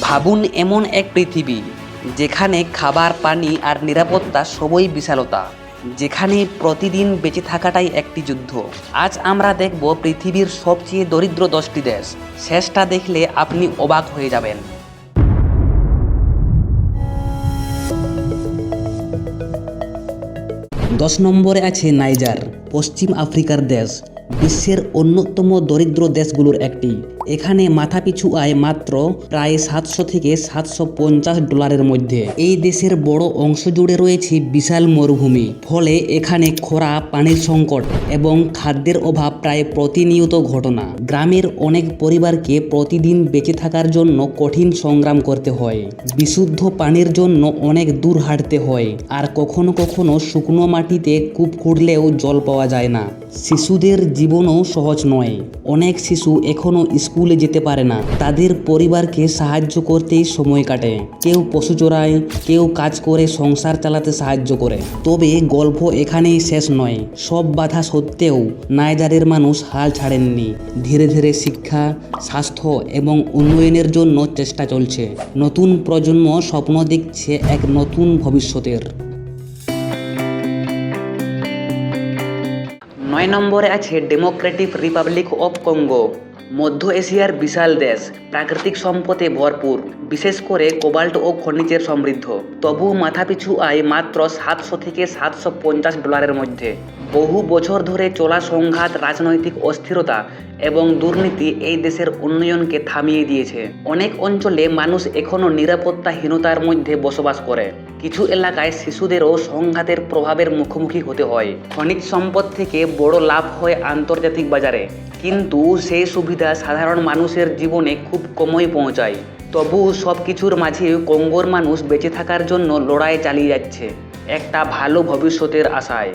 ভাবুন এমন এক পৃথিবী যেখানে খাবার, পানি আর নিরাপত্তা সবই বিশালতা, যেখানে প্রতিদিন বেঁচে থাকাটাই একটি যুদ্ধ। আজ আমরা দেখব পৃথিবীর সবচেয়ে দরিদ্র 10টি দেশ। শেষটা দেখলে আপনি অবাক হয়ে যাবেন। 10 নম্বরে আছে নাইজার, পশ্চিম আফ্রিকার দেশ। বিশ্বের অন্যতম দরিদ্র দেশগুলোর একটি। এখানে মাথাপিছু আয় মাত্র প্রায় 700 থেকে $750 মধ্যে। এই দেশের বড় অংশ জুড়ে রয়েছে বিশাল মরুভূমি, ফলে এখানে খরা, পানির সংকট এবং খাদ্যের অভাব প্রায় প্রতিনিয়ত ঘটনা। গ্রামের অনেক পরিবারকে প্রতিদিন বেঁচে থাকার জন্য কঠিন সংগ্রাম করতে হয়। বিশুদ্ধ পানির জন্য অনেক দূর হাঁটতে হয়, আর কখনো কখনো শুকনো মাটিতে কূপ খুঁড়লেও জল পাওয়া যায় না। শিশুদের জীবনও সহজ নয়। অনেক শিশু এখনো স্কুলে যেতে পারে না। তাদের পরিবারকে সাহায্য করতেই সময় কাটে। কেউ পশু চড়ায়, কেউ কাজ করে সংসার চালাতে সাহায্য করে। তবে গল্প এখানেই শেষ নয়। সব বাধা সত্ত্বেও নাইজারের মানুষ হাল ছাড়েননি। ধীরে ধীরে শিক্ষা, স্বাস্থ্য এবং উন্নয়নের জন্য চেষ্টা চলছে। নতুন প্রজন্ম স্বপ্ন দেখছে এক নতুন ভবিষ্যতের। 9 নম্বরে আছে ডেমোক্রেটিক রিপাবলিক অফ কঙ্গো। মধ্য এশিয়ার বিশাল দেশ, প্রাকৃতিক সম্পদে ভরপুর, বিশেষ করে কোবাল্ট ও খনিজের সমৃদ্ধ। তবু মাথাপিছু আয় মাত্র $700 থেকে $750 মধ্যে। বহু বছর ধরে চলা সংঘাত, রাজনৈতিক অস্থিরতা এবং দুর্নীতি এই দেশের উন্নয়নকে থামিয়ে দিয়েছে। অনেক অঞ্চলে মানুষ এখনও নিরাপত্তাহীনতার মধ্যে বসবাস করে। কিছু এলাকায় শিশুদেরও সংঘাতের প্রভাবের মুখোমুখি হতে হয়। খনিজ সম্পদ থেকে বড় লাভ হয় আন্তর্জাতিক বাজারে, কিন্তু সেই সুবিধা সাধারণ মানুষের জীবনে খুব কমই পৌঁছায়। তবু সব কিছুর মাঝেও কঙ্গোর মানুষ বেঁচে থাকার জন্য লড়াই চালিয়ে যাচ্ছে, একটা ভালো ভবিষ্যতের আশায়।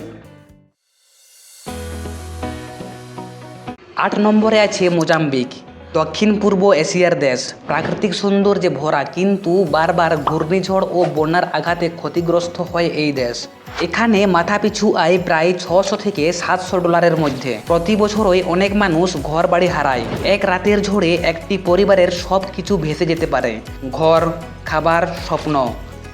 8 নম্বরে আছে মোজাম্বিক, দক্ষিণ পূর্ব এশিয়ার দেশ। প্রাকৃতিক সৌন্দর্যে ভরা, কিন্তু বারবার ঘূর্ণিঝড় ও বন্যার আঘাতে ক্ষতিগ্রস্ত হয় এই দেশ। এখানে মাথাপিছু আয় প্রায় $600 থেকে $700 মধ্যে। প্রতি বছরই অনেক মানুষ ঘর বাড়ি হারায়। এক রাতের ঝড়ে একটি পরিবারের সব কিছু ভেসে যেতে পারে, ঘর, খাবার, স্বপ্ন।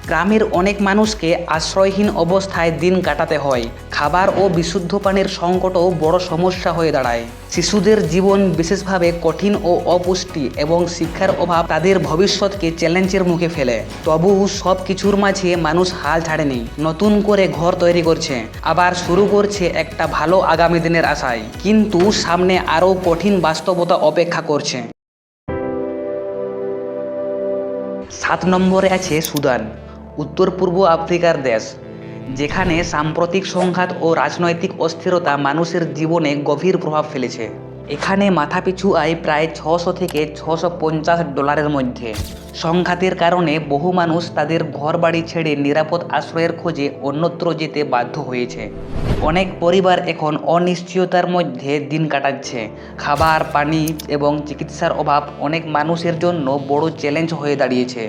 গ্রামের অনেক মানুষকে আশ্রয়হীন অবস্থায় দিন কাটাতে হয়। খাবার ও বিশুদ্ধ পানির সংকটও বড় সমস্যা হয়ে দাঁড়ায়। শিশুদের জীবন বিশেষভাবে কঠিন ও অপুষ্টি এবং শিক্ষার অভাব তাদের ভবিষ্যৎকে চ্যালেঞ্জের মুখে ফেলে। তবু সব কিছুর মাঝে মানুষ হাল ছাড়েনি। নতুন করে ঘর তৈরি করছে, আবার শুরু করছে একটা ভালো আগামী দিনের আশায়। কিন্তু সামনে আরও কঠিন বাস্তবতা অপেক্ষা করছে। 7 নম্বরে আছে সুদান, উত্তর পূর্ব আফ্রিকার দেশ, যেখানে সাম্প্রতিক সংঘাত ও রাজনৈতিক অস্থিরতা মানুষের জীবনে গভীর প্রভাব ফেলেছে। এখানে মাথাপিছু আয় প্রায় $600 থেকে $650 মধ্যে। সংঘাতের কারণে বহু মানুষ তাদের ঘরবাড়ি ছেড়ে নিরাপদ আশ্রয়ের খোঁজে অন্যত্র যেতে বাধ্য হয়েছে। অনেক পরিবার এখন অনিশ্চয়তার মধ্যে দিন কাটাচ্ছে। খাবার, পানি এবং চিকিৎসার অভাব অনেক মানুষের জন্য বড় চ্যালেঞ্জ হয়ে দাঁড়িয়েছে।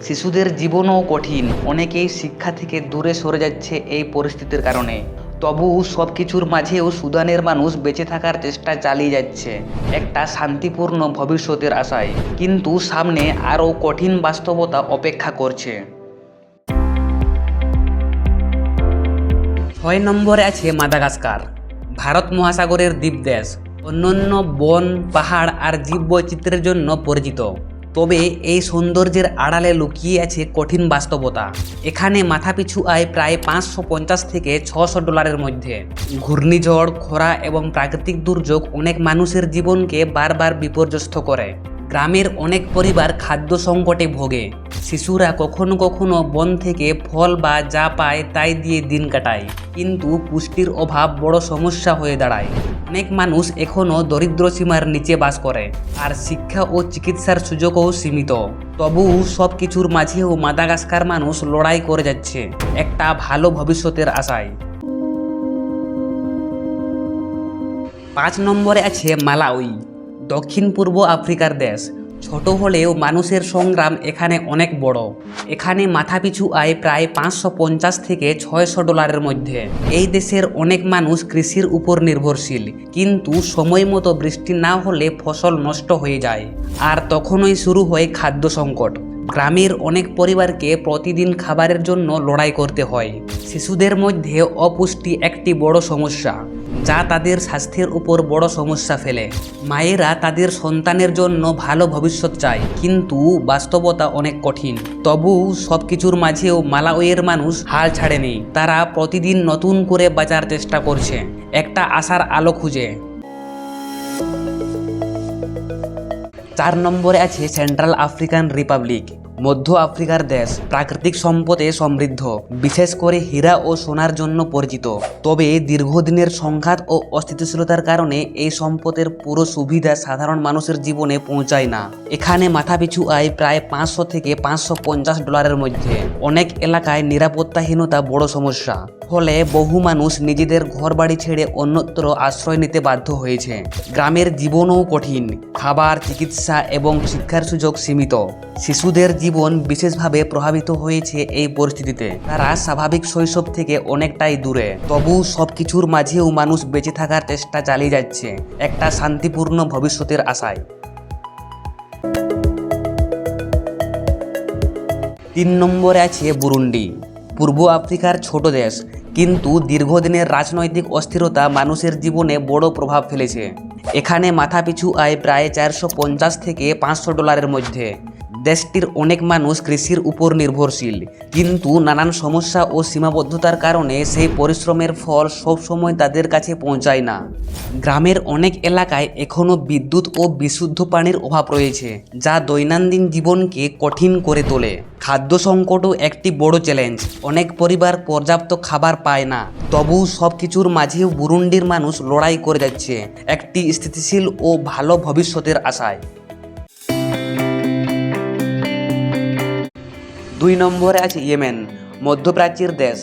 শিশুদের জীবনও কঠিন, অনেকেই শিক্ষা থেকে দূরে সরে যাচ্ছে এই পরিস্থিতির কারণে। তবু সব কিছুর মাঝেও সুদানের মানুষ বেঁচে থাকার চেষ্টা চালিয়ে যাচ্ছে, একটা শান্তিপূর্ণ ভবিষ্যতের আশায়। কিন্তু সামনে আরও কঠিন বাস্তবতা অপেক্ষা করছে। 6 নম্বরে আছে মাদাগাস্কার, ভারত মহাসাগরের দ্বীপদেশ। অন্যান্য বন, পাহাড় আর জীববৈচিত্র্যের জন্য পরিচিত, তবে এই সৌন্দর্যের আড়ালে লুকিয়ে আছে কঠিন বাস্তবতা। এখানে মাথাপিছু আয় প্রায় $550 থেকে $600 মধ্যে। ঘূর্ণিঝড়, খরা এবং প্রাকৃতিক দুর্যোগ অনেক মানুষের জীবনকে বারবার বিপর্যস্ত করে। গ্রামের অনেক পরিবার খাদ্য সংকটে ভোগে। শিশুরা কখনো কখনো বন থেকে ফল বা যা পায় তাই দিয়ে দিন কাটায়, কিন্তু পুষ্টির অভাব বড় সমস্যা হয়ে দাঁড়ায়। অনেক মানুষ এখনও দরিদ্র সীমার নিচে বাস করে, আর শিক্ষা ও চিকিৎসার সুযোগও সীমিত। তবু সব কিছুর মাঝেও মাদাগাস্কার মানুষ লড়াই করে যাচ্ছে, একটা ভালো ভবিষ্যতের আশায়। 5 নম্বরে আছে মালাউই, দক্ষিণ পূর্ব আফ্রিকার দেশ। ছোট হলেও মানুষের সংগ্রাম এখানে অনেক বড়। এখানে মাথাপিছু আয় প্রায় 550 থেকে $600 মধ্যে। এই দেশের অনেক মানুষ কৃষির উপর নির্ভরশীল, কিন্তু সময় মতো বৃষ্টি না হলে ফসল নষ্ট হয়ে যায়, আর তখনই শুরু হয় খাদ্য সংকট। গ্রামের অনেক পরিবারকে প্রতিদিন খাবারের জন্য লড়াই করতে হয়। শিশুদের মধ্যে অপুষ্টি একটি বড় সমস্যা, যা তাদের স্বাস্থ্যের উপর বড় সমস্যা ফেলে। মায়েরা তাদের সন্তানের জন্য ভালো ভবিষ্যৎ চায়, কিন্তু বাস্তবতা অনেক কঠিন। তবু সব কিছুর মাঝেও মালাউইয়ের মানুষ হাল ছাড়েনি। তারা প্রতিদিন নতুন করে বাঁচার চেষ্টা করছে, একটা আশার আলো খুঁজে। 4 নম্বরে আছে সেন্ট্রাল আফ্রিকান রিপাবলিক। মধ্য আফ্রিকার দেশ প্রাকৃতিক সম্পদে সমৃদ্ধ, বিশেষ করে হীরা ও সোনার জন্য পরিচিত। তবে দীর্ঘদিনের সংঘাত ও অস্থিতিশীলতার কারণে এই সম্পদের পুরো সুবিধা সাধারণ মানুষের জীবনে পৌঁছায় না। এখানে মাথাপিছু আয় প্রায় $500 থেকে $550 মধ্যে। অনেক এলাকায় নিরাপত্তাহীনতা বড় সমস্যা, ফলে বহু মানুষ নিজেদের ঘরবাড়ি ছেড়ে অন্যত্র আশ্রয় নিতে বাধ্য হয়েছে। গ্রামের জীবনও কঠিন, খাবার, চিকিৎসা এবং শিক্ষার সুযোগ সীমিত। শিশুদের জীবন বিশেষভাবে প্রভাবিত হয়েছে এই পরিস্থিতিতে। তারা স্বাভাবিক শৈশব থেকে অনেকটাই দূরে। তবু সবকিছুর মাঝেও মানুষ বেঁচে থাকার চেষ্টা চালিয়ে যাচ্ছে, একটা শান্তিপূর্ণ ভবিষ্যতের আশায়। 3 নম্বরে আছে বুরুন্ডি। পূর্ব আফ্রিকার ছোট দেশ, কিন্তু দীর্ঘদিনের রাজনৈতিক অস্থিরতা মানুষের জীবনে বড় প্রভাব ফেলেছে। এখানে মাথাপিছু আয় প্রায় $450 থেকে $500 মধ্যে। দেশটির অনেক মানুষ কৃষির উপর নির্ভরশীল, কিন্তু নানান সমস্যা ও সীমাবদ্ধতার কারণে সেই পরিশ্রমের ফল সবসময় তাদের কাছে পৌঁছায় না। গ্রামের অনেক এলাকায় এখনও বিদ্যুৎ ও বিশুদ্ধ পানির অভাব রয়েছে, যা দৈনন্দিন জীবনকে কঠিন করে তোলে। খাদ্য সংকটও একটি বড় চ্যালেঞ্জ, অনেক পরিবার পর্যাপ্ত খাবার পায় না। তবু সব কিছুর মাঝেও বুরুন্ডির মানুষ লড়াই করে যাচ্ছে, একটি স্থিতিশীল ও ভালো ভবিষ্যতের আশায়। 2 নম্বরে আছে ইয়েমেন, মধ্যপ্রাচ্যের দেশ,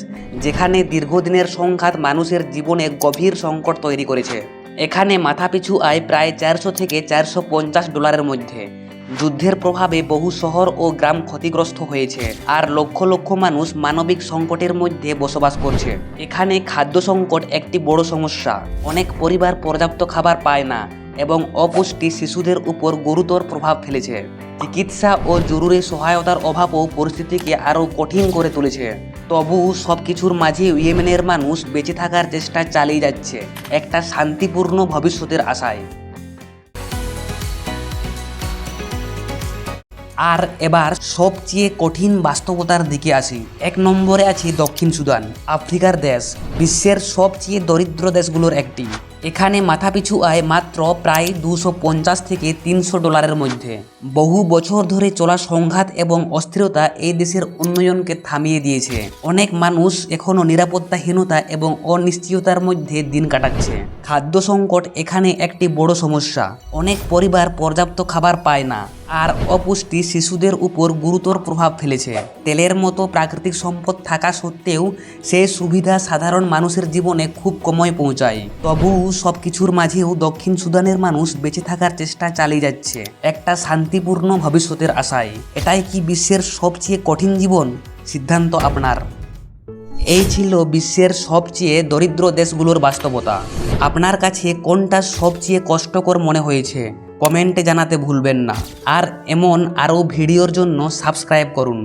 যেখানে দীর্ঘদিনের সংঘাত মানুষের জীবনে গভীর সংকট তৈরি করেছে। এখানে মাথাপিছু আয় প্রায় $400 থেকে $450 মধ্যে। যুদ্ধের প্রভাবে বহু শহর ও গ্রাম ক্ষতিগ্রস্ত হয়েছে, আর লক্ষ লক্ষ মানুষ মানবিক সংকটের মধ্যে বসবাস করছে। এখানে খাদ্য সংকট একটি বড় সমস্যা, অনেক পরিবার পর্যাপ্ত খাবার পায় না, এবং অপুষ্টি শিশুদের উপর গুরুতর প্রভাব ফেলেছে। চিকিৎসা ও জরুরি সহায়তার অভাবও পরিস্থিতিকে আরও কঠিন করে তুলেছে। তবু সব কিছুর মাঝে ইয়েমেনের মানুষ বেঁচে থাকার চেষ্টা চালিয়ে যাচ্ছে, একটা শান্তিপূর্ণ ভবিষ্যতের আশায়। আর এবার সবচেয়ে কঠিন বাস্তবতার দিকে আসি। 1 নম্বরে আছে দক্ষিণ সুদান, আফ্রিকার দেশ, বিশ্বের সবচেয়ে দরিদ্র দেশগুলোর একটি। এখানে মাথাপিছু আয় মাত্র প্রায় $250 থেকে $300 মধ্যে। বহু বছর ধরে চলা সংঘাত এবং অস্থিরতা এই দেশের উন্নয়নকে থামিয়ে দিয়েছে। অনেক মানুষ এখনও নিরাপত্তাহীনতা এবং অনিশ্চয়তার মধ্যে দিন কাটাচ্ছে। খাদ্য সংকট এখানে একটি বড় সমস্যা, অনেক পরিবার পর্যাপ্ত খাবার পায় না, আর অপুষ্টি শিশুদের উপর গুরুতর প্রভাব ফেলেছে। তেলের মতো প্রাকৃতিক সম্পদ থাকা সত্ত্বেও সেই সুবিধা সাধারণ মানুষের জীবনে খুব কমই পৌঁছায়। তবু সব কিছুর মাঝেও দক্ষিণ সুদানের মানুষ বেঁচে থাকার চেষ্টা চালিয়ে যাচ্ছে, একটা শান্তিপূর্ণ ভবিষ্যতের আশায়। এটাই কি বিশ্বের সবচেয়ে কঠিন জীবন? সিদ্ধান্ত আপনার। এই ছিল বিশ্বের সবচেয়ে দরিদ্র দেশগুলোর বাস্তবতা। আপনার কাছে কোনটা সবচেয়ে কষ্টকর মনে হয়েছে কমেন্টে জানাতে ভুলবেন না। আর এমন আরও ভিডিওর জন্য সাবস্ক্রাইব করুন।